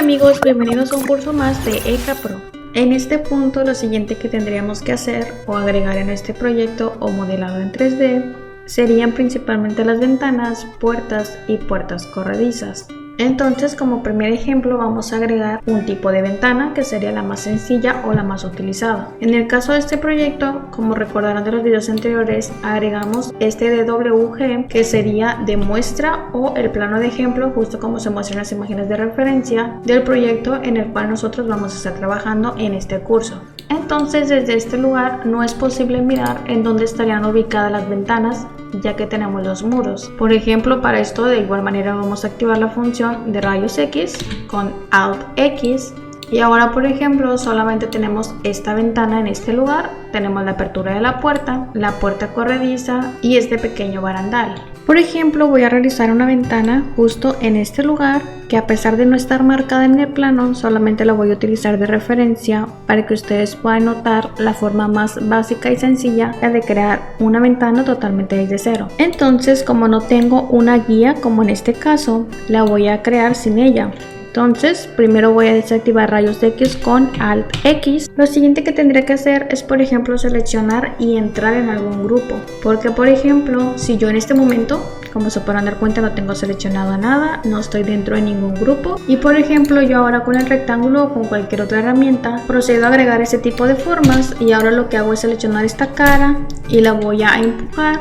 amigos, bienvenidos a un curso más de ECA Pro. En este punto lo siguiente que tendríamos que hacer o agregar en este proyecto o modelado en 3D serían principalmente las ventanas, puertas y puertas corredizas. Entonces, como primer ejemplo vamos a agregar un tipo de ventana que sería la más sencilla o la más utilizada. En el caso de este proyecto, como recordarán de los videos anteriores, agregamos este DWG que sería de muestra o el plano de ejemplo, justo como se muestran las imágenes de referencia del proyecto en el cual nosotros vamos a estar trabajando en este curso. Entonces, desde este lugar no es posible mirar en dónde estarían ubicadas las ventanas, ya que tenemos los muros. Por ejemplo, para esto de igual manera vamos a activar la función de rayos X con Alt X, y ahora por ejemplo solamente tenemos esta ventana en este lugar, tenemos la apertura de la puerta corrediza y este pequeño barandal. Por ejemplo, voy a realizar una ventana justo en este lugar que, a pesar de no estar marcada en el plano, solamente la voy a utilizar de referencia para que ustedes puedan notar la forma más básica y sencilla de crear una ventana totalmente desde cero. Entonces, como no tengo una guía como en este caso, la voy a crear sin ella. Entonces, primero voy a desactivar rayos X con Alt X. Lo siguiente que tendría que hacer es, por ejemplo, seleccionar y entrar en algún grupo. Porque, por ejemplo, si yo en este momento, como se podrán dar cuenta, no tengo seleccionado nada, no estoy dentro de ningún grupo. Y, por ejemplo, yo ahora con el rectángulo o con cualquier otra herramienta, procedo a agregar ese tipo de formas. Y ahora lo que hago es seleccionar esta cara y la voy a empujar.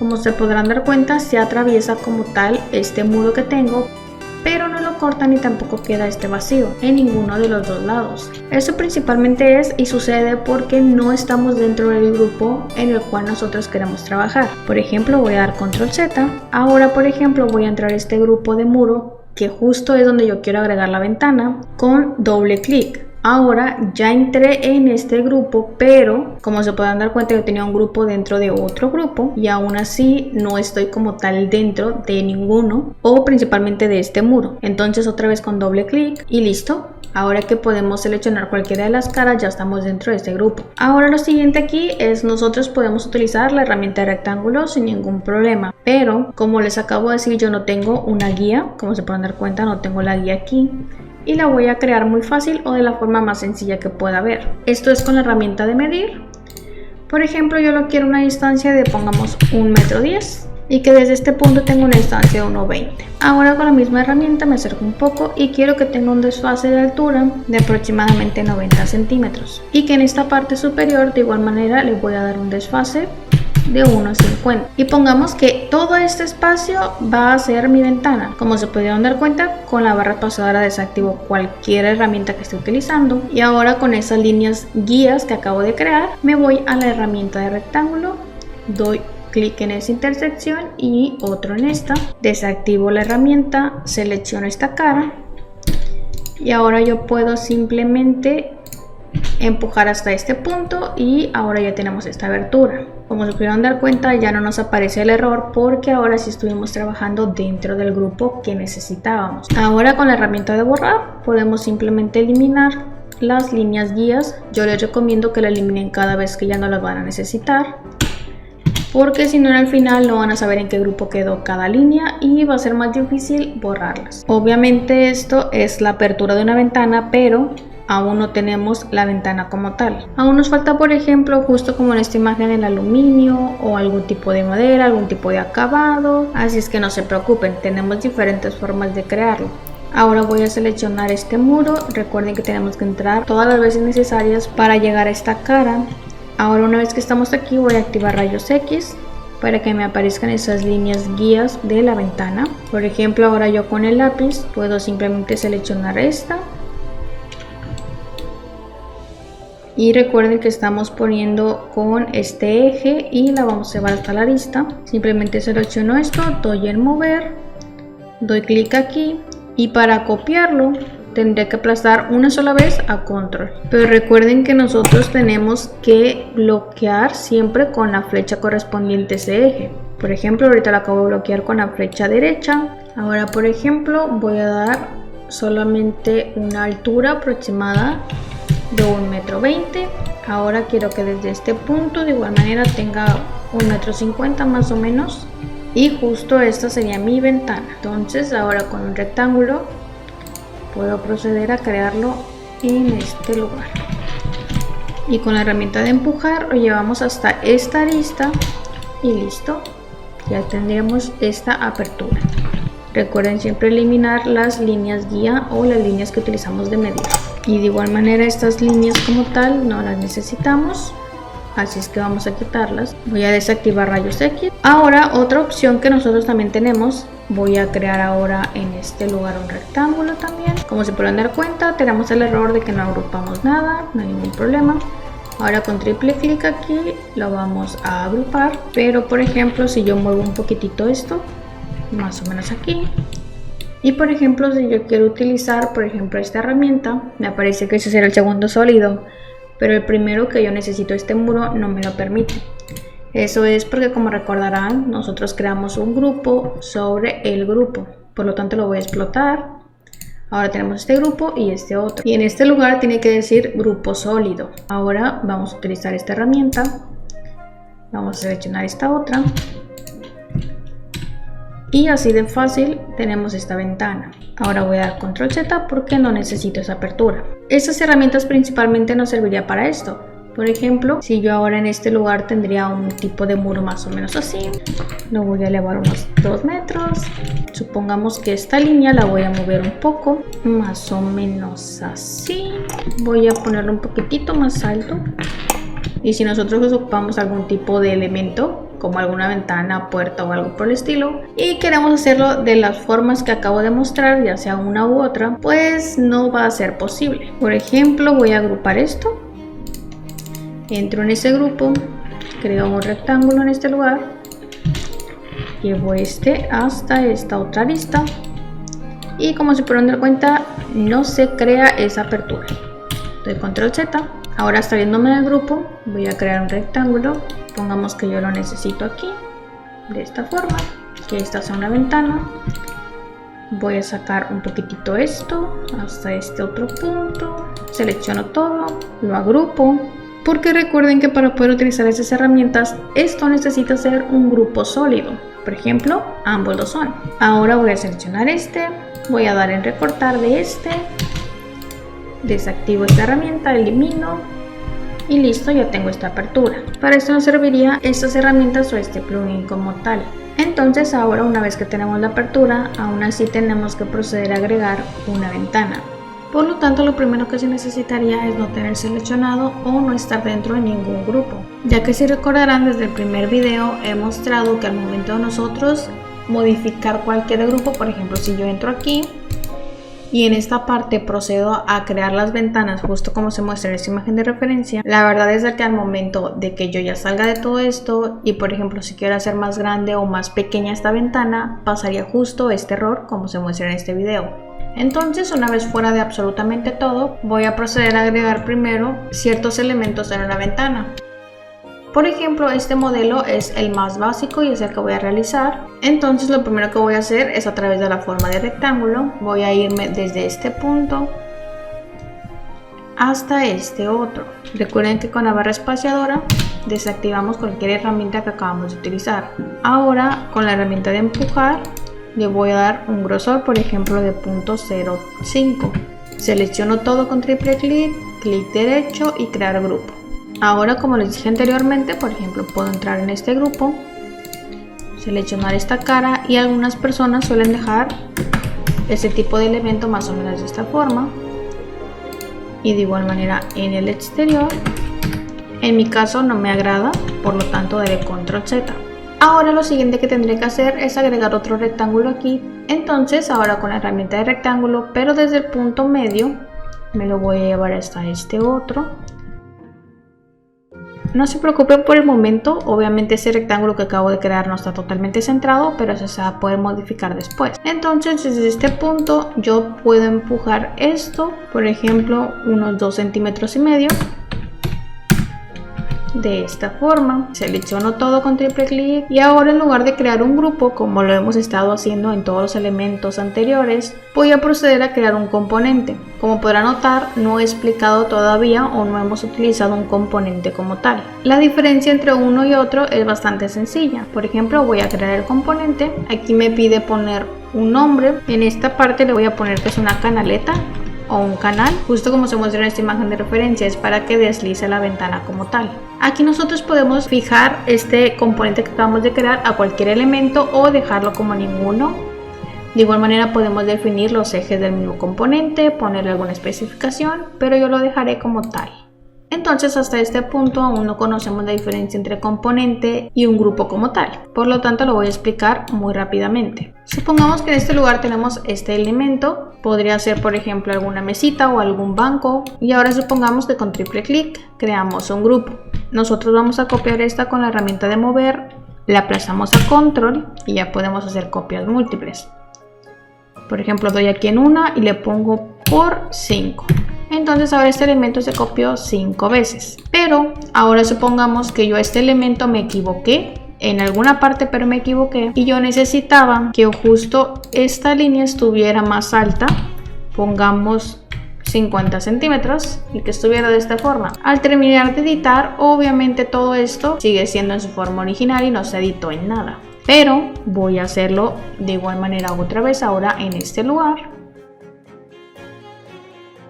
Como se podrán dar cuenta, se atraviesa como tal este muro que tengo, pero no lo corta ni tampoco queda este vacío en ninguno de los dos lados. Eso principalmente es y sucede porque no estamos dentro del grupo en el cual nosotros queremos trabajar. Por ejemplo, voy a dar control Z. Ahora, por ejemplo, voy a entrar a este grupo de muro que justo es donde yo quiero agregar la ventana con doble clic. Ahora ya entré en este grupo, pero como se pueden dar cuenta, yo tenía un grupo dentro de otro grupo y aún así no estoy como tal dentro de ninguno, o principalmente de este muro. Entonces otra vez con doble clic y listo. Ahora que podemos seleccionar cualquiera de las caras, ya estamos dentro de este grupo. Ahora lo siguiente aquí es nosotros podemos utilizar la herramienta de rectángulo sin ningún problema, pero como les acabo de decir, yo no tengo una guía. Como se pueden dar cuenta, no tengo la guía aquí y la voy a crear muy fácil o de la forma más sencilla que pueda haber. Esto es con la herramienta de medir. Por ejemplo, yo lo quiero una distancia de, pongamos, 1,10 m y que desde este punto tengo una distancia de 1,20 m. Ahora con la misma herramienta me acerco un poco y quiero que tenga un desfase de altura de aproximadamente 90 centímetros y que en esta parte superior de igual manera le voy a dar un desfase de 1,50 y pongamos que todo este espacio va a ser mi ventana. Como se pudieron dar cuenta, con la barra espaciadora desactivo cualquier herramienta que esté utilizando y ahora con esas líneas guías que acabo de crear me voy a la herramienta de rectángulo, doy clic en esa intersección y otro en esta, desactivo la herramienta, selecciono esta cara y ahora yo puedo simplemente empujar hasta este punto y ahora ya tenemos esta abertura. Como se pudieron dar cuenta, ya no nos aparece el error porque ahora sí estuvimos trabajando dentro del grupo que necesitábamos. Ahora con la herramienta de borrar podemos simplemente eliminar las líneas guías. Yo les recomiendo que la eliminen cada vez que ya no las van a necesitar, porque si no al final no van a saber en qué grupo quedó cada línea y va a ser más difícil borrarlas. Obviamente esto es la apertura de una ventana, pero aún no tenemos la ventana como tal. Aún nos falta, por ejemplo, justo como en esta imagen, el aluminio o algún tipo de madera, algún tipo de acabado. Así es que no se preocupen, tenemos diferentes formas de crearlo. Ahora voy a seleccionar este muro. Recuerden que tenemos que entrar todas las veces necesarias para llegar a esta cara. Ahora, una vez que estamos aquí, voy a activar rayos X para que me aparezcan esas líneas guías de la ventana. Por ejemplo, ahora yo con el lápiz puedo simplemente seleccionar esta. Y recuerden que estamos poniendo con este eje y la vamos a llevar hasta la arista. Simplemente selecciono esto, doy en mover, doy clic aquí y para copiarlo tendré que aplastar una sola vez a control. Pero recuerden que nosotros tenemos que bloquear siempre con la flecha correspondiente a ese eje. Por ejemplo, ahorita lo acabo de bloquear con la flecha derecha. Ahora, por ejemplo, voy a dar solamente una altura aproximada de 1,20 m. Ahora quiero que desde este punto de igual manera tenga 1,50 m más o menos y justo esta sería mi ventana. Entonces ahora con un rectángulo puedo proceder a crearlo en este lugar. Y con la herramienta de empujar lo llevamos hasta esta arista y listo. Ya tendríamos esta apertura. Recuerden siempre eliminar las líneas guía o las líneas que utilizamos de medida. Y de igual manera estas líneas como tal no las necesitamos. Así es que vamos a quitarlas. Voy a desactivar rayos X. Ahora otra opción que nosotros también tenemos. Voy a crear ahora en este lugar un rectángulo también. Como se pueden dar cuenta, tenemos el error de que no agrupamos nada. No hay ningún problema. Ahora con triple clic aquí lo vamos a agrupar. Pero por ejemplo si yo muevo un poquitito esto, más o menos aquí. Y por ejemplo si yo quiero utilizar por ejemplo esta herramienta, me parece que ese será el segundo sólido. Pero el primero que yo necesito este muro no me lo permite. Eso es porque como recordarán nosotros creamos un grupo sobre el grupo. Por lo tanto lo voy a explotar. Ahora tenemos este grupo y este otro. Y en este lugar tiene que decir grupo sólido. Ahora vamos a utilizar esta herramienta. Vamos a seleccionar esta otra. Y así de fácil tenemos esta ventana. Ahora voy a dar control Z porque no necesito esa apertura. Estas herramientas principalmente nos serviría para esto. Por ejemplo, si yo ahora en este lugar tendría un tipo de muro más o menos así. Lo voy a elevar unos 2 metros. Supongamos que esta línea la voy a mover un poco. Más o menos así. Voy a ponerlo un poquitito más alto. Y si nosotros ocupamos algún tipo de elemento, como alguna ventana, puerta o algo por el estilo, y queremos hacerlo de las formas que acabo de mostrar, ya sea una u otra, pues no va a ser posible. Por ejemplo, voy a agrupar esto. Entro en ese grupo, creo un rectángulo en este lugar, llevo este hasta esta otra arista y como se pueden dar cuenta no se crea esa apertura. Doy control Z. Ahora saliéndome del grupo voy a crear un rectángulo. Pongamos que yo lo necesito aquí de esta forma, que esta sea una ventana. Voy a sacar un poquitito esto hasta este otro punto, selecciono todo, lo agrupo, porque recuerden que para poder utilizar estas herramientas esto necesita ser un grupo sólido. Por ejemplo, ambos lo son. Ahora voy a seleccionar este, voy a dar en recortar de este, desactivo esta herramienta, elimino y listo, ya tengo esta apertura. Para esto nos serviría estas herramientas o este plugin como tal. Entonces ahora una vez que tenemos la apertura, aún así tenemos que proceder a agregar una ventana. Por lo tanto, lo primero que se necesitaría es no tener seleccionado o no estar dentro de ningún grupo, ya que si recordarán desde el primer video he mostrado que al momento de nosotros modificar cualquier grupo, por ejemplo si yo entro aquí y en esta parte procedo a crear las ventanas justo como se muestra en esta imagen de referencia, la verdad es que al momento de que yo ya salga de todo esto y por ejemplo si quiero hacer más grande o más pequeña esta ventana, pasaría justo este error como se muestra en este video. Entonces una vez fuera de absolutamente todo, voy a proceder a agregar primero ciertos elementos en una ventana. Por ejemplo, este modelo es el más básico y es el que voy a realizar. Entonces lo primero que voy a hacer es a través de la forma de rectángulo. Voy a irme desde este punto hasta este otro. Recuerden que con la barra espaciadora desactivamos cualquier herramienta que acabamos de utilizar. Ahora con la herramienta de empujar le voy a dar un grosor, por ejemplo de 0.05. Selecciono todo con triple clic, clic derecho y crear grupo. Ahora, como les dije anteriormente, por ejemplo, puedo entrar en este grupo, seleccionar esta cara y algunas personas suelen dejar este tipo de elemento más o menos de esta forma. Y de igual manera en el exterior. En mi caso no me agrada, por lo tanto daré control Z. Ahora lo siguiente que tendré que hacer es agregar otro rectángulo aquí. Entonces ahora con la herramienta de rectángulo, pero desde el punto medio, me lo voy a llevar hasta este otro. No se preocupen por el momento, obviamente ese rectángulo que acabo de crear no está totalmente centrado, pero eso se va a poder modificar después. Entonces desde este punto yo puedo empujar esto, por ejemplo unos 2,5 centímetros. De esta forma, selecciono todo con triple clic y ahora en lugar de crear un grupo como lo hemos estado haciendo en todos los elementos anteriores, voy a proceder a crear un componente. Como podrán notar, no he explicado todavía o no hemos utilizado un componente como tal. La diferencia entre uno y otro es bastante sencilla. Por ejemplo, voy a crear el componente, aquí me pide poner un nombre. En esta parte le voy a poner que es una canaleta o un canal, justo como se muestra en esta imagen de referencia, es para que deslice la ventana como tal. Aquí nosotros podemos fijar este componente que acabamos de crear a cualquier elemento o dejarlo como ninguno. De igual manera podemos definir los ejes del mismo componente, ponerle alguna especificación, pero yo lo dejaré como tal. Entonces hasta este punto aún no conocemos la diferencia entre componente y un grupo como tal, por lo tanto lo voy a explicar muy rápidamente. Supongamos que en este lugar tenemos este elemento, podría ser por ejemplo alguna mesita o algún banco, y ahora supongamos que con triple clic creamos un grupo. Nosotros vamos a copiar esta con la herramienta de mover, la aplazamos a control y ya podemos hacer copias múltiples. Por ejemplo doy aquí en una y le pongo por 5. Entonces ahora este elemento se copió 5 veces. Pero ahora supongamos que yo a este elemento me equivoqué en alguna parte, pero me equivoqué y yo necesitaba que justo esta línea estuviera más alta. Pongamos 50 centímetros y que estuviera de esta forma. Al terminar de editar, obviamente todo esto sigue siendo en su forma original y no se editó en nada. Pero voy a hacerlo de igual manera otra vez ahora en este lugar.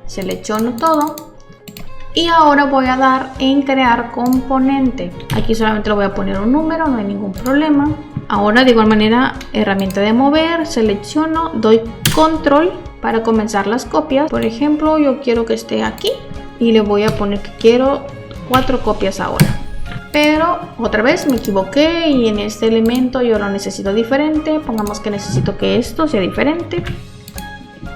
Selecciono todo y ahora voy a dar en crear componente. Aquí solamente le voy a poner un número, no hay ningún problema. Ahora de igual manera herramienta de mover, selecciono, doy control para comenzar las copias. Por ejemplo yo quiero que esté aquí y le voy a poner que quiero 4 copias ahora. Pero otra vez me equivoqué y en este elemento yo lo necesito diferente. Pongamos que necesito que esto sea diferente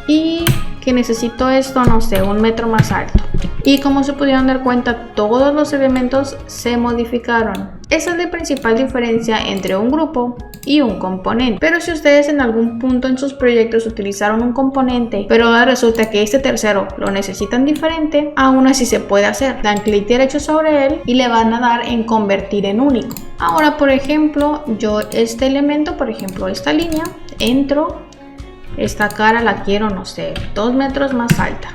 y que necesito esto, no sé, 1 metro más alto. Y como se pudieron dar cuenta, todos los elementos se modificaron. Esa es la principal diferencia entre un grupo y un componente. Pero si ustedes en algún punto en sus proyectos utilizaron un componente, pero ahora resulta que este tercero lo necesitan diferente, aún así se puede hacer. Dan clic derecho sobre él y le van a dar en convertir en único. Ahora, por ejemplo, yo este elemento, por ejemplo esta línea, entro. Esta cara la quiero, no sé, 2 metros más alta.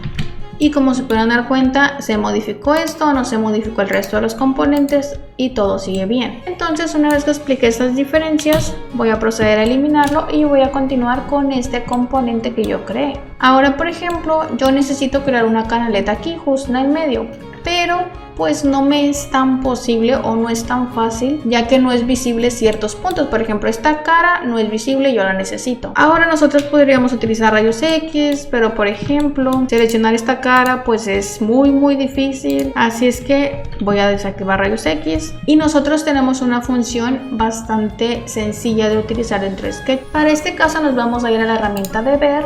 Y como se pueden dar cuenta, se modificó esto, no se modificó el resto de los componentes y todo sigue bien. Entonces, una vez que expliqué estas diferencias, voy a proceder a eliminarlo y voy a continuar con este componente que yo creé. Ahora, por ejemplo, yo necesito crear una canaleta aquí, justo en el medio, pero pues no me es tan posible o no es tan fácil, ya que no es visible ciertos puntos. Por ejemplo, esta cara no es visible y yo la necesito. Ahora nosotros podríamos utilizar rayos X, pero por ejemplo, seleccionar esta cara pues es muy difícil. Así es que voy a desactivar rayos X y nosotros tenemos una función bastante sencilla de utilizar dentro de Sketch. Para este caso nos vamos a ir a la herramienta de ver,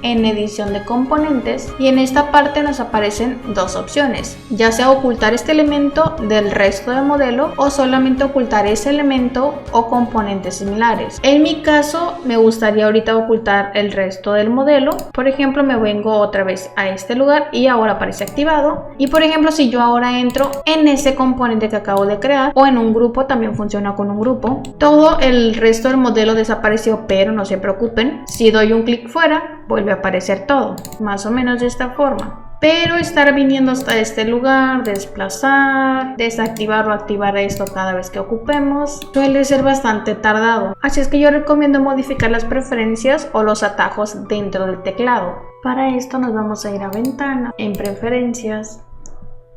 en edición de componentes, y en esta parte nos aparecen dos opciones, ya sea ocultar este elemento del resto del modelo o solamente ocultar ese elemento o componentes similares. En mi caso me gustaría ahorita ocultar el resto del modelo. Por ejemplo, me vengo otra vez a este lugar y ahora aparece activado. Y por ejemplo, si yo ahora entro en ese componente que acabo de crear o en un grupo, también funciona con un grupo, todo el resto del modelo desapareció, pero no se preocupen, si doy un clic fuera vuelve a aparecer todo, más o menos de esta forma. Pero estar viniendo hasta este lugar, desplazar, desactivar o activar esto cada vez que ocupemos, suele ser bastante tardado. Así es que yo recomiendo modificar las preferencias o los atajos dentro del teclado. Para esto nos vamos a ir a ventana, en preferencias,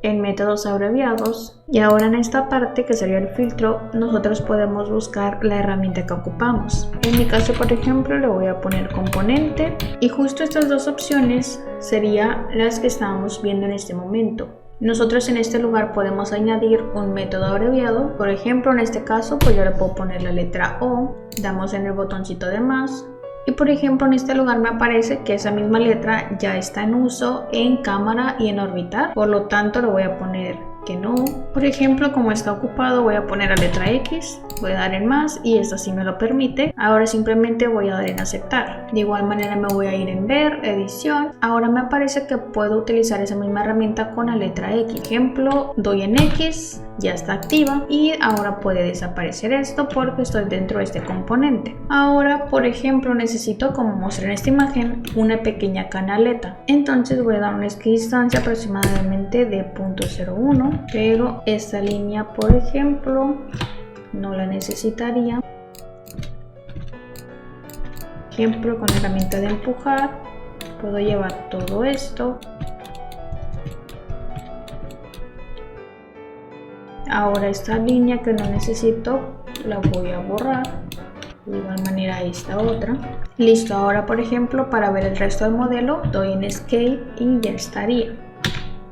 en métodos abreviados, y ahora en esta parte que sería el filtro nosotros podemos buscar la herramienta que ocupamos. En mi caso, por ejemplo, le voy a poner componente y justo estas dos opciones serían las que estamos viendo en este momento. Nosotros en este lugar podemos añadir un método abreviado. Por ejemplo, en este caso pues yo le puedo poner la letra O, damos en el botoncito de más. Y por ejemplo en este lugar me aparece que esa misma letra ya está en uso en cámara y en orbitar, por lo tanto le voy a poner que no. Por ejemplo, como está ocupado, voy a poner la letra X, voy a dar en más y esta sí me lo permite. Ahora simplemente voy a dar en aceptar. De igual manera me voy a ir en ver, edición. Ahora me aparece que puedo utilizar esa misma herramienta con la letra X. Por ejemplo, doy en X, ya está activa y ahora puede desaparecer esto porque estoy dentro de este componente. Ahora, por ejemplo, necesito, como mostré en esta imagen, una pequeña canaleta. Entonces voy a dar una equidistancia aproximadamente de 0.01, pero esta línea, por ejemplo, no la necesitaría. ejemplo, con la herramienta de empujar puedo llevar todo esto. Ahora esta línea que no necesito la voy a borrar, de igual manera esta otra. Listo, ahora por ejemplo para ver el resto del modelo doy en Escape y ya estaría.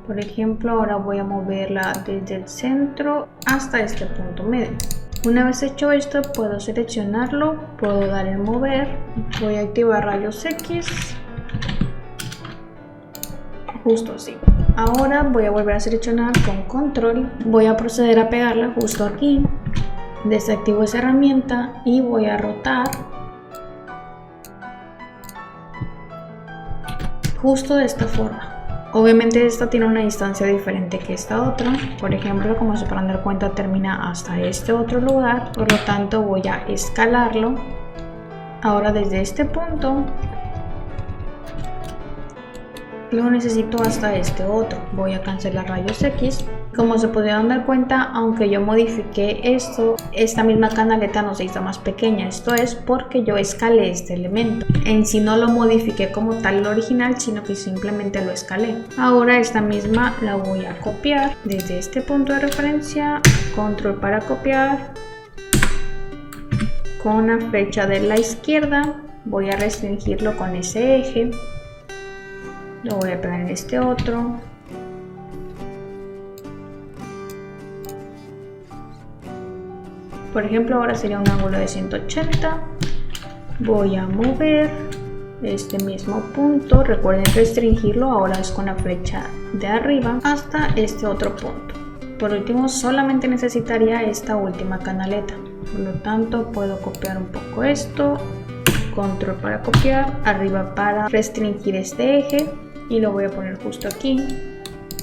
Por ejemplo, ahora voy a moverla desde el centro hasta este punto medio. Una vez hecho esto, puedo seleccionarlo, puedo dar en mover, voy a activar rayos X, justo así. Ahora voy a volver a seleccionar con control, voy a proceder a pegarla justo aquí, desactivo esa herramienta y voy a rotar justo de esta forma. Obviamente esta tiene una distancia diferente que esta otra, por ejemplo, como se podrán dar cuenta termina hasta este otro lugar, por lo tanto voy a escalarlo. Ahora desde este punto lo necesito hasta este otro, voy a cancelar rayos X. Como se podrían dar cuenta, aunque yo modifiqué esto, esta misma canaleta no se hizo más pequeña. Esto es porque yo escalé este elemento. En sí no lo modifiqué como tal el original, sino que simplemente lo escalé. Ahora esta misma la voy a copiar desde este punto de referencia, control para copiar. Con la flecha de la izquierda voy a restringirlo con ese eje. Lo voy a pegar en este otro. Por ejemplo, ahora sería un ángulo de 180. Voy a mover este mismo punto. Recuerden restringirlo, ahora es con la flecha de arriba hasta este otro punto. Por último, solamente necesitaría esta última canaleta. Por lo tanto, puedo copiar un poco esto. Control para copiar, arriba para restringir este eje. Y lo voy a poner justo aquí.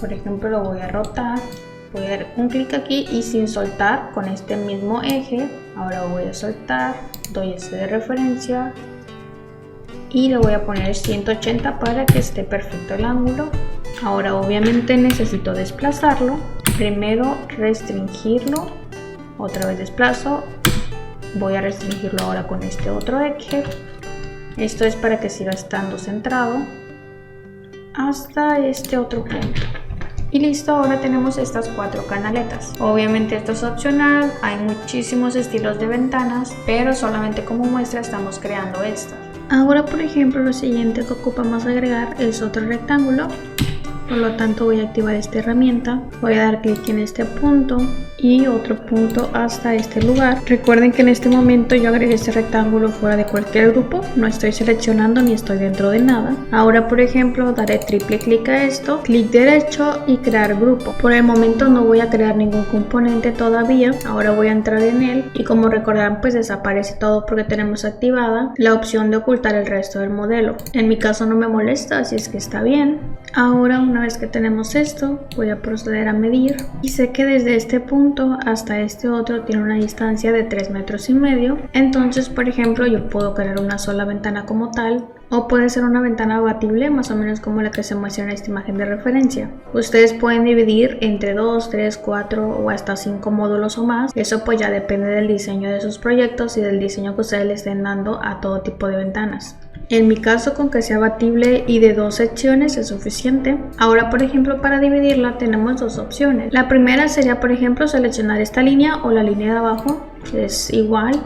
Por ejemplo, lo voy a rotar. Voy a dar un clic aquí y sin soltar con este mismo eje. Ahora voy a soltar, doy este de referencia y lo voy a poner 180 para que esté perfecto el ángulo. Ahora obviamente necesito desplazarlo. Primero restringirlo, otra vez desplazo. Voy a restringirlo ahora con este otro eje. Esto es para que siga estando centrado hasta este otro punto. Y listo, ahora tenemos estas 4 canaletas. Obviamente esto es opcional, hay muchísimos estilos de ventanas, pero solamente como muestra estamos creando estas. Ahora por ejemplo lo siguiente que ocupamos agregar es otro rectángulo. Por lo tanto voy a activar esta herramienta, voy a dar clic en este punto y otro punto hasta este lugar. Recuerden que en este momento yo agregué este rectángulo fuera de cualquier grupo, no estoy seleccionando ni estoy dentro de nada. Ahora por ejemplo daré triple clic a esto, clic derecho y crear grupo. Por el momento no voy a crear ningún componente todavía, ahora voy a entrar en él y como recordarán pues desaparece todo porque tenemos activada la opción de ocultar el resto del modelo. En mi caso no me molesta, así es que está bien. Ahora una vez que tenemos esto voy a proceder a medir y sé que desde este punto hasta este otro tiene una distancia de 3,5 metros. Entonces por ejemplo yo puedo crear una sola ventana como tal o puede ser una ventana abatible más o menos como la que se muestra en esta imagen de referencia. Ustedes pueden dividir entre 2, 3, 4 o hasta 5 módulos o más. Eso pues ya depende del diseño de sus proyectos y del diseño que ustedes le estén dando a todo tipo de ventanas. En mi caso con que sea abatible y de 2 secciones es suficiente. Ahora por ejemplo para dividirla tenemos 2 opciones. La primera sería por ejemplo seleccionar esta línea o la línea de abajo, que es igual.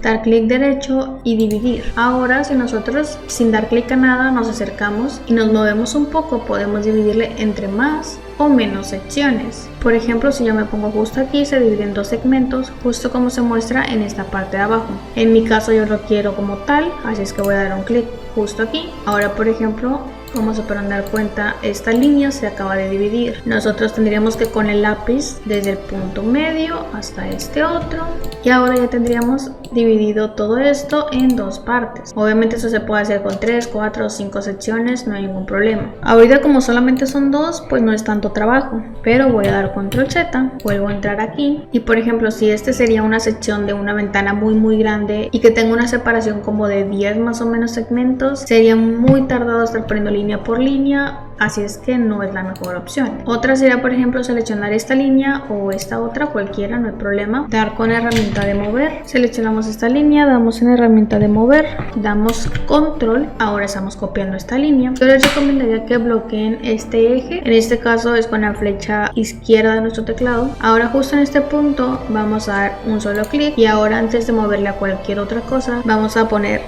Dar clic derecho y dividir. Ahora si nosotros sin dar clic a nada nos acercamos y nos movemos un poco, podemos dividirle entre más o menos secciones. Por ejemplo, si yo me pongo justo aquí, se divide en 2 segmentos, justo como se muestra en esta parte de abajo. En mi caso yo lo quiero como tal, así es que voy a dar un clic justo aquí. Ahora por ejemplo, como se podrán dar cuenta, esta línea se acaba de dividir. Nosotros tendríamos que con el lápiz desde el punto medio hasta este otro y ahora ya tendríamos dividido todo esto en 2 partes. Obviamente eso se puede hacer con 3, 4 o 5 secciones, no hay ningún problema. Ahorita como solamente son 2, pues no es tanto trabajo, pero voy a dar control Z, vuelvo a entrar aquí y por ejemplo si este sería una sección de una ventana muy grande y que tenga una separación como de 10 más o menos segmentos, sería muy tardado estar poniendo línea por línea, así es que no es la mejor opción. Otra sería, por ejemplo, seleccionar esta línea o esta otra, cualquiera, no hay problema. Dar con herramienta de mover, seleccionamos esta línea, damos en herramienta de mover, damos control, ahora estamos copiando esta línea. Yo les recomendaría que bloqueen este eje, en este caso es con la flecha izquierda de nuestro teclado. Ahora justo en este punto vamos a dar un solo clic y ahora antes de moverle a cualquier otra cosa vamos a poner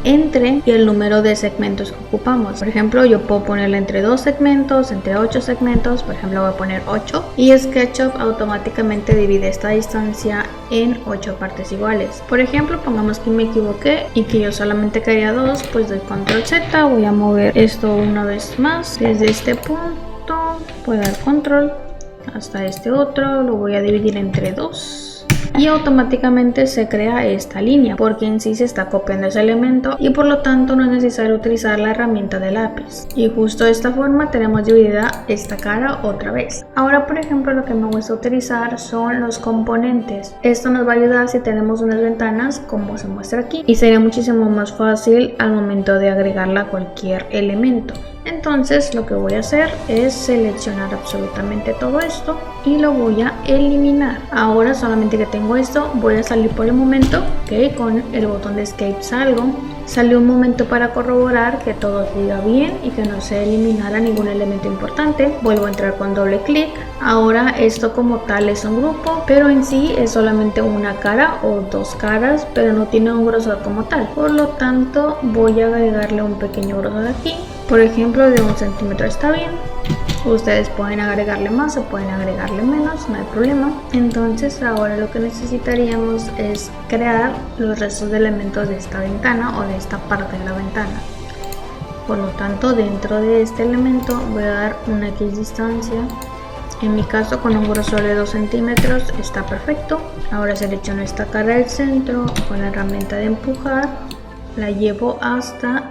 entre y el número de segmentos que ocupamos. Por ejemplo, yo puedo ponerle entre 2 segmentos, entre 8 segmentos, por ejemplo voy a poner 8 y SketchUp automáticamente divide esta distancia en 8 partes iguales. Por ejemplo, pongamos que me equivoqué y que yo solamente quería 2, pues doy control Z, voy a mover esto una vez más desde este punto, voy a dar control hasta este otro, lo voy a dividir entre 2 y automáticamente se crea esta línea porque en sí se está copiando ese elemento y por lo tanto no es necesario utilizar la herramienta de lápiz. Y justo de esta forma tenemos dividida esta cara otra vez. Ahora, por ejemplo, lo que me gusta utilizar son los componentes. Esto nos va a ayudar si tenemos unas ventanas como se muestra aquí y sería muchísimo más fácil al momento de agregarla a cualquier elemento. Entonces lo que voy a hacer es seleccionar absolutamente todo esto y lo voy a eliminar. Ahora solamente que tengo esto voy a salir por el momento, ok, con el botón de escape salgo. Salió un momento para corroborar que todo siga bien y que no se eliminara ningún elemento importante. Vuelvo a entrar con doble clic. Ahora esto como tal es un grupo, pero en sí es solamente una cara o 2 caras, pero no tiene un grosor como tal. Por lo tanto voy a agregarle un pequeño grosor aquí. Por ejemplo, de 1 centímetro está bien. Ustedes pueden agregarle más o pueden agregarle menos, no hay problema. Entonces ahora lo que necesitaríamos es crear los restos de elementos de esta ventana o de esta parte de la ventana. Por lo tanto, dentro de este elemento voy a dar una X distancia. En mi caso con un grosor de 2 centímetros está perfecto. Ahora selecciono esta cara del centro con la herramienta de empujar, la llevo hasta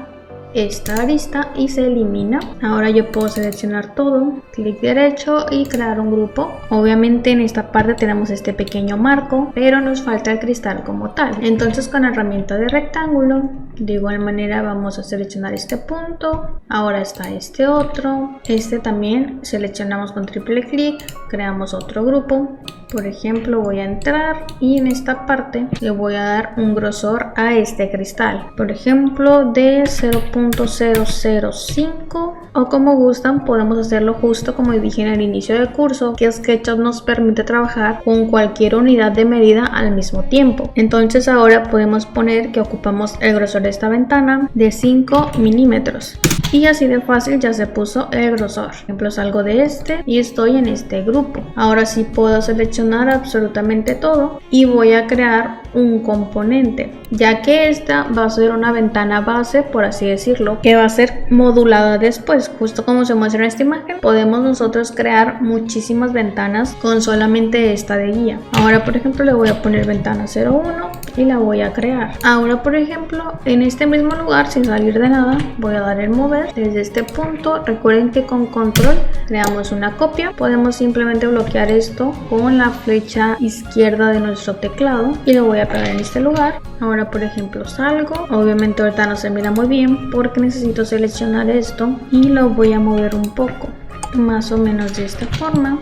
esta arista y se elimina. Ahora yo puedo seleccionar todo, clic derecho y crear un grupo. Obviamente en esta parte tenemos este pequeño marco, pero nos falta el cristal como tal. Entonces con la herramienta de rectángulo de igual manera vamos a seleccionar este punto. Ahora está este otro, este también seleccionamos con triple clic, creamos otro grupo. Por ejemplo, voy a entrar y en esta parte le voy a dar un grosor a este cristal, por ejemplo de 0.005 o como gustan. Podemos hacerlo justo como dije en el inicio del curso, que SketchUp nos permite trabajar con cualquier unidad de medida al mismo tiempo. Entonces ahora podemos poner que ocupamos el grosor de esta ventana de 5 milímetros. Y así de fácil ya se puso el grosor. Por ejemplo, salgo de este y estoy en este grupo. Ahora sí puedo seleccionar absolutamente todo y voy a crear un componente, ya que esta va a ser una ventana base, por así decirlo, que va a ser modulada después. Justo como se muestra en esta imagen, podemos nosotros crear muchísimas ventanas con solamente esta de guía. Ahora, por ejemplo, le voy a poner ventana 01 y la voy a crear. Ahora, por ejemplo, en este mismo lugar, sin salir de nada, voy a dar el mover desde este punto. Recuerden que con control creamos una copia. Podemos simplemente bloquear esto con la flecha izquierda de nuestro teclado y lo voy a pegar en este lugar. Ahora, por ejemplo, salgo. Obviamente ahorita no se mira muy bien porque necesito seleccionar esto y lo voy a mover un poco, más o menos de esta forma.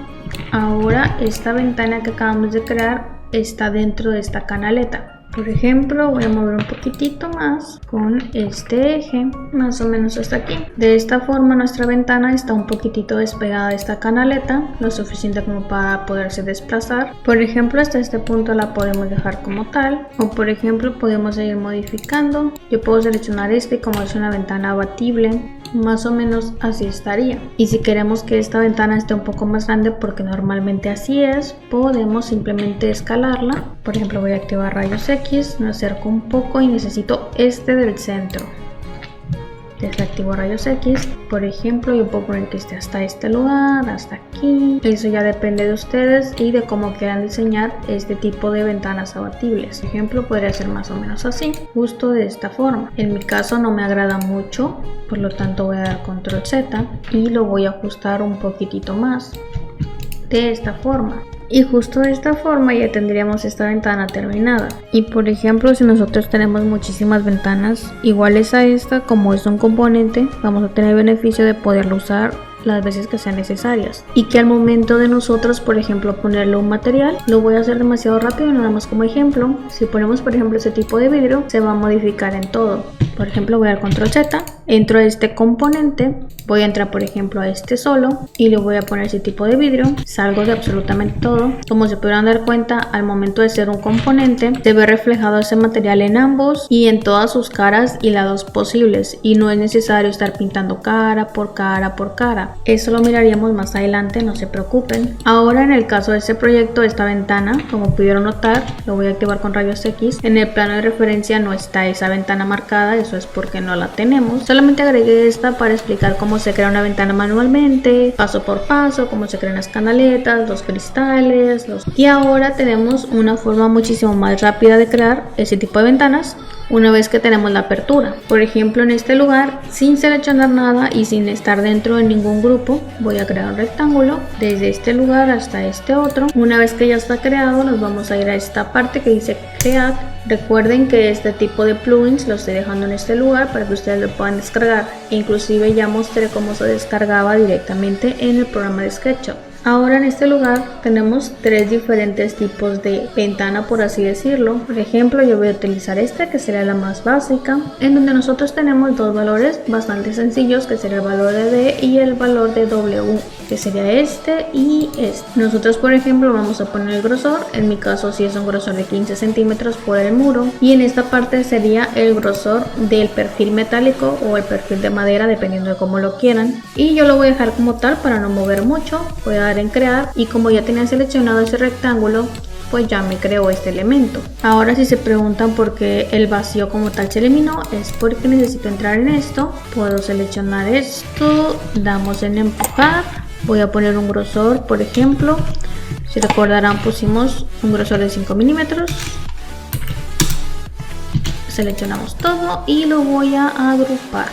Ahora esta ventana que acabamos de crear está dentro de esta canaleta. Por ejemplo, voy a mover un poquitito más con este eje, más o menos hasta aquí. De esta forma nuestra ventana está un poquitito despegada de esta canaleta, lo suficiente como para poderse desplazar. Por ejemplo, hasta este punto la podemos dejar como tal, o por ejemplo podemos seguir modificando. Yo puedo seleccionar este como es una ventana abatible, más o menos así estaría. Y si queremos que esta ventana esté un poco más grande, porque normalmente así es, podemos simplemente escalarla. Por ejemplo, voy a activar rayos X, me acerco un poco y necesito este del centro. Desactivo rayos X. Por ejemplo, yo puedo poner que esté hasta este lugar, hasta aquí. Eso ya depende de ustedes y de cómo quieran diseñar este tipo de ventanas abatibles. Por ejemplo, podría ser más o menos así, justo de esta forma. En mi caso no me agrada mucho, por lo tanto voy a dar control Z y lo voy a ajustar un poquitito más de esta forma. Y justo de esta forma ya tendríamos esta ventana terminada. Y por ejemplo, si nosotros tenemos muchísimas ventanas iguales a esta, como es un componente, vamos a tener el beneficio de poderlo usar las veces que sean necesarias, y que al momento de nosotros, por ejemplo, ponerle un material, lo voy a hacer demasiado rápido, nada más como ejemplo. Si ponemos, por ejemplo, ese tipo de vidrio, se va a modificar en todo. Por ejemplo, voy al control Z, entro a este componente, voy a entrar, por ejemplo, a este solo y le voy a poner ese tipo de vidrio, salgo de absolutamente todo. Como se podrán dar cuenta, al momento de ser un componente, se ve reflejado ese material en ambos y en todas sus caras y lados posibles, y no es necesario estar pintando cara por cara por cara. Eso lo miraríamos más adelante, no se preocupen. Ahora, en el caso de este proyecto, esta ventana, como pudieron notar, lo voy a activar con rayos X. En el plano de referencia no está esa ventana marcada, eso es porque no la tenemos. Solamente agregué esta para explicar cómo se crea una ventana manualmente, paso por paso, cómo se crean las canaletas, los cristales, y ahora tenemos una forma muchísimo más rápida de crear ese tipo de ventanas una vez que tenemos la apertura. Por ejemplo, en este lugar, sin seleccionar nada y sin estar dentro de ningún grupo, voy a crear un rectángulo desde este lugar hasta este otro. Una vez que ya está creado, nos vamos a ir a esta parte que dice Create. Recuerden que este tipo de plugins los estoy dejando en este lugar para que ustedes lo puedan descargar. Inclusive ya mostré cómo se descargaba directamente en el programa de SketchUp. Ahora, en este lugar tenemos tres diferentes tipos de ventana, por así decirlo. Por ejemplo, yo voy a utilizar esta, que sería la más básica, en donde nosotros tenemos dos valores bastante sencillos, que sería el valor de D y el valor de W, que sería este y este. Nosotros, por ejemplo, vamos a poner el grosor. En mi caso, si es un grosor de 15 centímetros por el muro, y en esta parte sería el grosor del perfil metálico o el perfil de madera, dependiendo de cómo lo quieran. Y yo lo voy a dejar como tal para no mover mucho. Voy a dar en crear, y como ya tenía seleccionado ese rectángulo, pues ya me creó este elemento. Ahora, si se preguntan por qué el vacío como tal se eliminó, es porque necesito entrar en esto. Puedo seleccionar esto, damos en empujar, voy a poner un grosor, por ejemplo, si recordarán pusimos un grosor de 5 milímetros. Seleccionamos todo y lo voy a agrupar.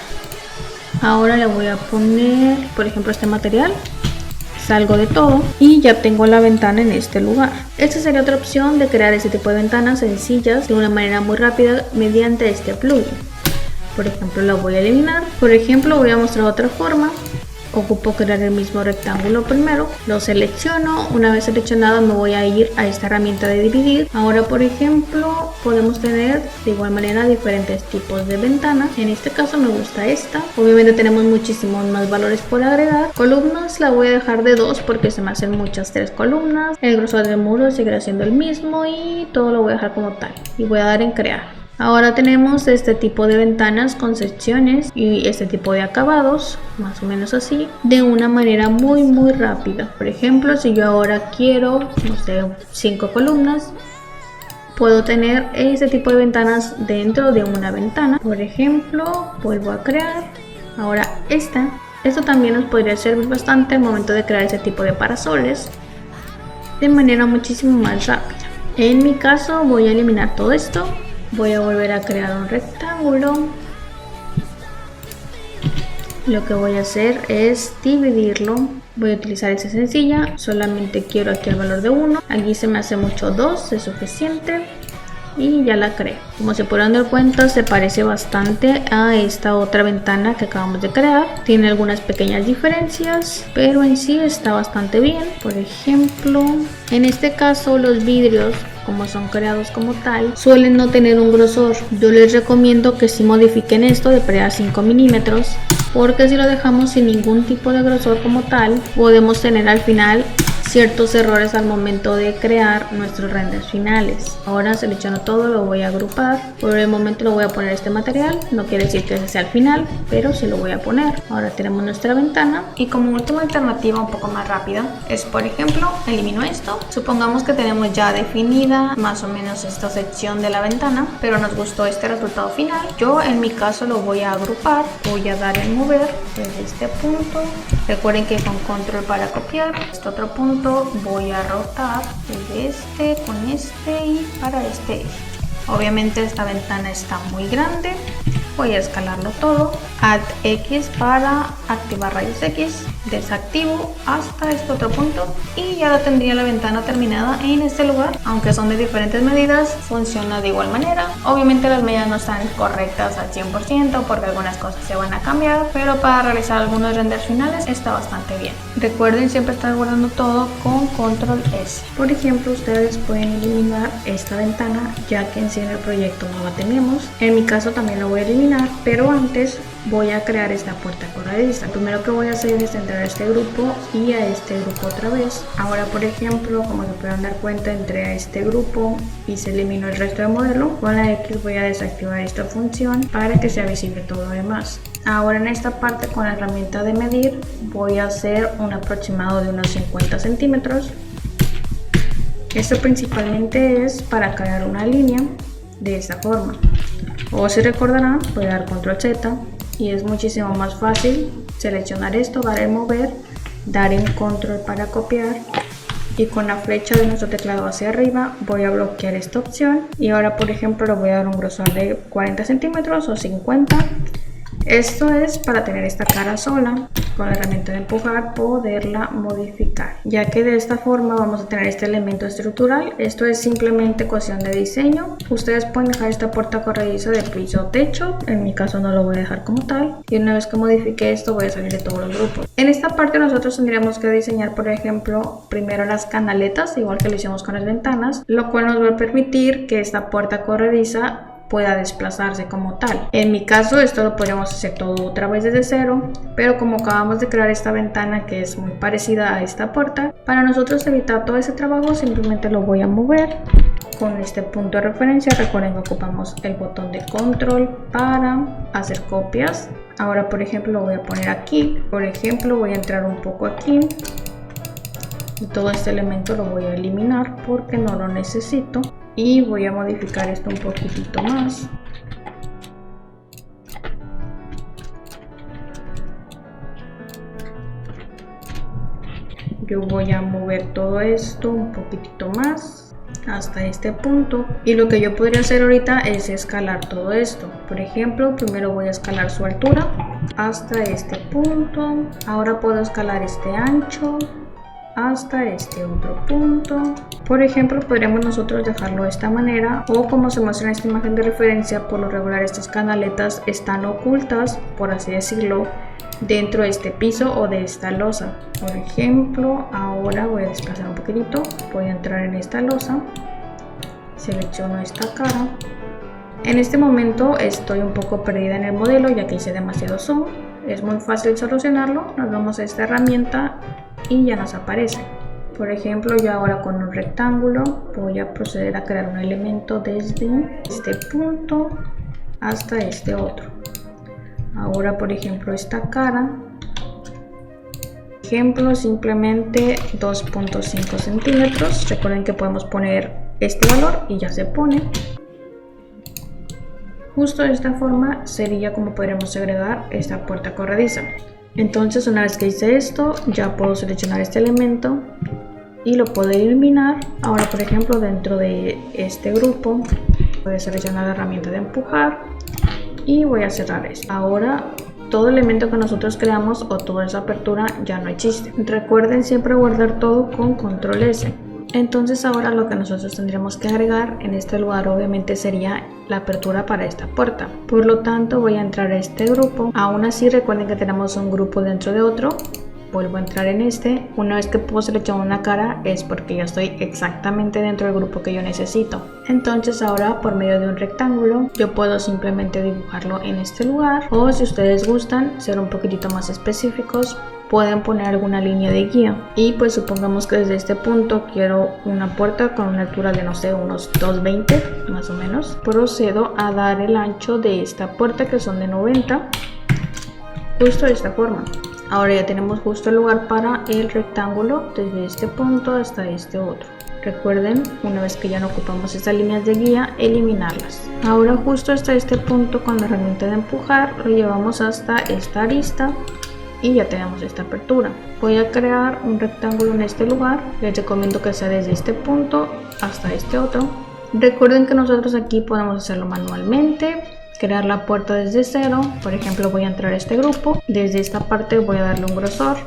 Ahora le voy a poner, por ejemplo, este material. Salgo de todo y ya tengo la ventana en este lugar. Esta sería otra opción de crear este tipo de ventanas sencillas de una manera muy rápida mediante este plugin. Por ejemplo, la voy a eliminar. Por ejemplo, voy a mostrar otra forma. Ocupo crear el mismo rectángulo primero, lo selecciono. Una vez seleccionado, me voy a ir a esta herramienta de dividir. Ahora, por ejemplo, podemos tener de igual manera diferentes tipos de ventanas. En este caso me gusta esta. Obviamente tenemos muchísimos más valores por agregar. Columnas la voy a dejar de 2 porque se me hacen muchas 3 columnas. El grosor del muro seguirá siendo el mismo y todo lo voy a dejar como tal. Y voy a dar en crear. Ahora tenemos este tipo de ventanas con secciones y este tipo de acabados, más o menos así, de una manera muy rápida. Por ejemplo, si yo ahora quiero, no sé, 5 columnas, puedo tener este tipo de ventanas dentro de una ventana. Por ejemplo, vuelvo a crear. Ahora esto también nos podría servir bastante al momento de crear ese tipo de parasoles de manera muchísimo más rápida. En mi caso voy a eliminar todo esto. Voy a volver a crear un rectángulo. Lo que voy a hacer es dividirlo. Voy a utilizar esa sencilla. Solamente quiero aquí el valor de 1. Aquí se me hace mucho 2, es suficiente. Y ya la creé. Como se podrán dar cuenta, se parece bastante a esta otra ventana que acabamos de crear. Tiene algunas pequeñas diferencias, pero en sí está bastante bien. Por ejemplo, en este caso los vidrios, como son creados como tal, suelen no tener un grosor. Yo les recomiendo que si modifiquen esto de pre a 5 milímetros, porque si lo dejamos sin ningún tipo de grosor como tal, podemos tener al final ciertos errores al momento de crear nuestros renders finales. Ahora selecciono todo, lo voy a agrupar. Por el momento lo voy a poner este material, no quiere decir que ese sea el final, pero sí lo voy a poner. Ahora tenemos nuestra ventana, y como última alternativa un poco más rápida es, por ejemplo, elimino esto. Supongamos que tenemos ya definida más o menos esta sección de la ventana, pero nos gustó este resultado final. Yo en mi caso lo voy a agrupar, voy a dar en mover desde este punto. Recuerden que con control para copiar, este otro punto voy a rotar desde este con este y para este eje. Obviamente esta ventana está muy grande, voy a escalarlo todo, Alt X para activar rayos X, desactivo hasta este otro punto y ya lo tendría la ventana terminada en este lugar. Aunque son de diferentes medidas, funciona de igual manera. Obviamente las medidas no están correctas al 100% porque algunas cosas se van a cambiar, pero para realizar algunos renders finales está bastante bien. Recuerden siempre estar guardando todo con control S. Por ejemplo, ustedes pueden eliminar esta ventana ya que en sí en el proyecto no la tenemos. En mi caso también la voy a eliminar, pero antes voy a crear esta puerta corrediza. Lo primero que voy a hacer es entrar a este grupo y a este grupo otra vez. Ahora, por ejemplo, como se pueden dar cuenta, entré a este grupo y se eliminó el resto del modelo. Con la X voy a desactivar esta función para que sea visible todo lo demás. Ahora en esta parte con la herramienta de medir voy a hacer un aproximado de unos 50 centímetros. Esto principalmente es para crear una línea de esta forma. O si recordarán, voy a dar control Z y es muchísimo más fácil seleccionar esto, dar en mover, dar en control para copiar y con la flecha de nuestro teclado hacia arriba voy a bloquear esta opción y ahora por ejemplo le voy a dar un grosor de 40 centímetros o 50. Esto es para tener esta cara sola, con la herramienta de empujar poderla modificar, ya que de esta forma vamos a tener este elemento estructural. Esto es simplemente cuestión de diseño. Ustedes pueden dejar esta puerta corrediza de piso o techo, en mi caso no lo voy a dejar como tal, y una vez que modifique esto voy a salir de todos los grupos. En esta parte nosotros tendríamos que diseñar, por ejemplo, primero las canaletas, igual que lo hicimos con las ventanas, lo cual nos va a permitir que esta puerta corrediza pueda desplazarse como tal. En mi caso esto lo podríamos hacer todo otra vez desde cero, pero como acabamos de crear esta ventana que es muy parecida a esta puerta, para nosotros evitar todo ese trabajo simplemente lo voy a mover con este punto de referencia. Recuerden que ocupamos el botón de control para hacer copias. Ahora por ejemplo lo voy a poner aquí, por ejemplo voy a entrar un poco aquí y todo este elemento lo voy a eliminar porque no lo necesito. Y voy a modificar esto un poquitito más. Yo voy a mover todo esto un poquitito más hasta este punto. Y lo que yo podría hacer ahorita es escalar todo esto. Por ejemplo, primero voy a escalar su altura hasta este punto. Ahora puedo escalar este ancho hasta este otro punto. Por ejemplo, podríamos nosotros dejarlo de esta manera, o como se muestra en esta imagen de referencia, por lo regular estas canaletas están ocultas, por así decirlo, dentro de este piso o de esta losa. Por ejemplo, ahora voy a desplazar un poquitito, voy a entrar en esta losa, selecciono esta cara. En este momento estoy un poco perdida en el modelo ya que hice demasiado zoom. Es muy fácil solucionarlo, nos vamos a esta herramienta y ya nos aparece. Por ejemplo, yo ahora con un rectángulo voy a proceder a crear un elemento desde este punto hasta este otro. Ahora por ejemplo esta cara, ejemplo simplemente 2.5 centímetros. Recuerden que podemos poner este valor y ya se pone. Justo de esta forma sería como podríamos agregar esta puerta corrediza. Entonces una vez que hice esto ya puedo seleccionar este elemento y lo puedo eliminar. Ahora por ejemplo dentro de este grupo voy a seleccionar la herramienta de empujar y voy a cerrar esto. Ahora todo elemento que nosotros creamos o toda esa apertura ya no existe. Recuerden siempre guardar todo con control S. Entonces ahora lo que nosotros tendríamos que agregar en este lugar obviamente sería la apertura para esta puerta. Por lo tanto voy a entrar a este grupo. Aún así recuerden que tenemos un grupo dentro de otro. Vuelvo a entrar en este. Una vez que puedo seleccionar una cara es porque ya estoy exactamente dentro del grupo que yo necesito. Entonces ahora por medio de un rectángulo yo puedo simplemente dibujarlo en este lugar, o si ustedes gustan ser un poquitito más específicos pueden poner alguna línea de guía. Y pues supongamos que desde este punto quiero una puerta con una altura de no sé unos 2.20 más o menos. Procedo a dar el ancho de esta puerta que son de 90, justo de esta forma. Ahora ya tenemos justo el lugar para el rectángulo desde este punto hasta este otro. Recuerden, una vez que ya no ocupamos estas líneas de guía, eliminarlas. Ahora justo hasta este punto con la herramienta de empujar lo llevamos hasta esta arista y ya tenemos esta apertura. Voy a crear un rectángulo en este lugar. Les recomiendo que sea desde este punto hasta este otro. Recuerden que nosotros aquí podemos hacerlo manualmente crear la puerta desde cero. Por ejemplo, voy a entrar a este grupo, desde esta parte voy a darle un grosor.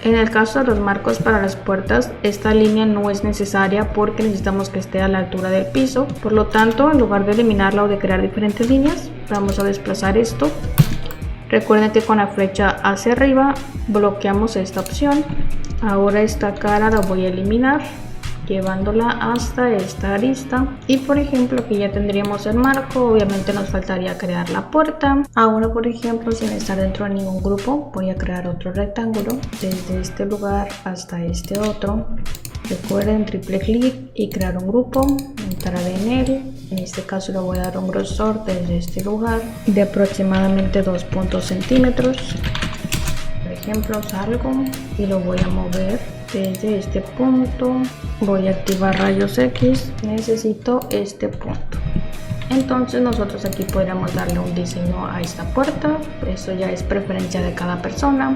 En el caso de los marcos para las puertas, esta línea no es necesaria porque necesitamos que esté a la altura del piso. Por lo tanto, en lugar de eliminarla o de crear diferentes líneas, vamos a desplazar esto. Recuerden que con la flecha hacia arriba bloqueamos esta opción. Ahora esta cara la voy a eliminar, llevándola hasta esta arista. Y por ejemplo, aquí ya tendríamos el marco. Obviamente nos faltaría crear la puerta. Ahora, por ejemplo, sin estar dentro de ningún grupo, voy a crear otro rectángulo desde este lugar hasta este otro. Recuerden, triple clic y crear un grupo, entrar en él. En este caso le voy a dar un grosor desde este lugar de aproximadamente 2 centímetros. Por ejemplo, salgo y lo voy a mover desde este punto. Voy a activar rayos X, necesito este punto. Entonces nosotros aquí podríamos darle un diseño a esta puerta. Eso ya es preferencia de cada persona.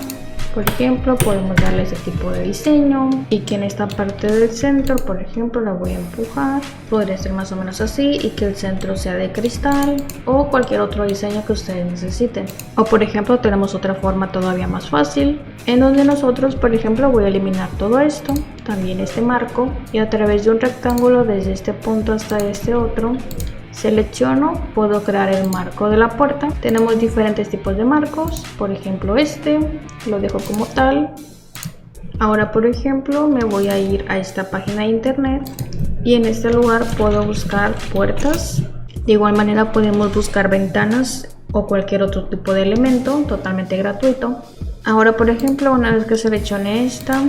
Por ejemplo, podemos darle ese tipo de diseño y que en esta parte del centro, por ejemplo, la voy a empujar. Podría ser más o menos así y que el centro sea de cristal o cualquier otro diseño que ustedes necesiten. O por ejemplo, tenemos otra forma todavía más fácil en donde nosotros, por ejemplo, voy a eliminar todo esto, también este marco, y a través de un rectángulo desde este punto hasta este otro, selecciono, puedo crear el marco de la puerta. Tenemos diferentes tipos de marcos, por ejemplo este, lo dejo como tal. Ahora por ejemplo me voy a ir a esta página de internet y en este lugar puedo buscar puertas. De igual manera podemos buscar ventanas o cualquier otro tipo de elemento totalmente gratuito. Ahora por ejemplo, una vez que seleccione esta,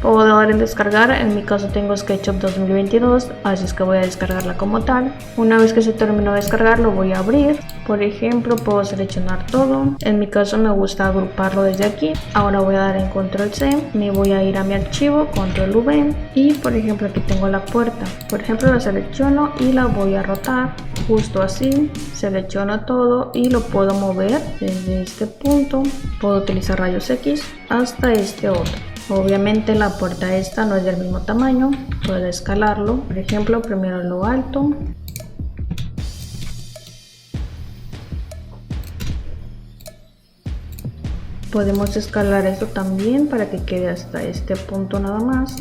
puedo dar en descargar. En mi caso tengo SketchUp 2022, así es que voy a descargarla como tal. Una vez que se terminó de descargar lo voy a abrir. Por ejemplo, puedo seleccionar todo. En mi caso me gusta agruparlo desde aquí. Ahora voy a dar en Control C, me voy a ir a mi archivo, Control V, y por ejemplo aquí tengo la puerta. Por ejemplo la selecciono y la voy a rotar justo así. Selecciono todo y lo puedo mover desde este punto. Puedo utilizar rayos X hasta este otro. Obviamente la puerta esta no es del mismo tamaño, puedo escalarlo. Por ejemplo, primero lo alto. Podemos escalar esto también para que quede hasta este punto nada más.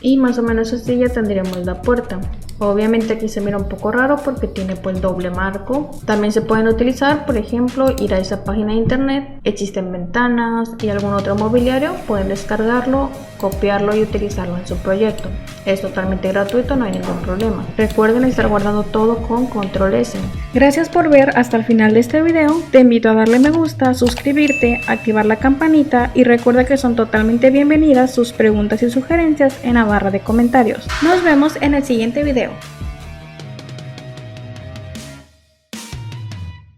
Y más o menos así ya tendríamos la puerta. Obviamente aquí se mira un poco raro porque tiene pues doble marco. También se pueden utilizar, por ejemplo, ir a esa página de internet. Existen ventanas y algún otro mobiliario. Pueden descargarlo, copiarlo y utilizarlo en su proyecto. Es totalmente gratuito, no hay ningún problema. Recuerden estar guardando todo con Control S. Gracias por ver hasta el final de este video. Te invito a darle me gusta, suscribirte, activar la campanita y recuerda que son totalmente bienvenidas sus preguntas y sugerencias en la barra de comentarios. Nos vemos en el siguiente video.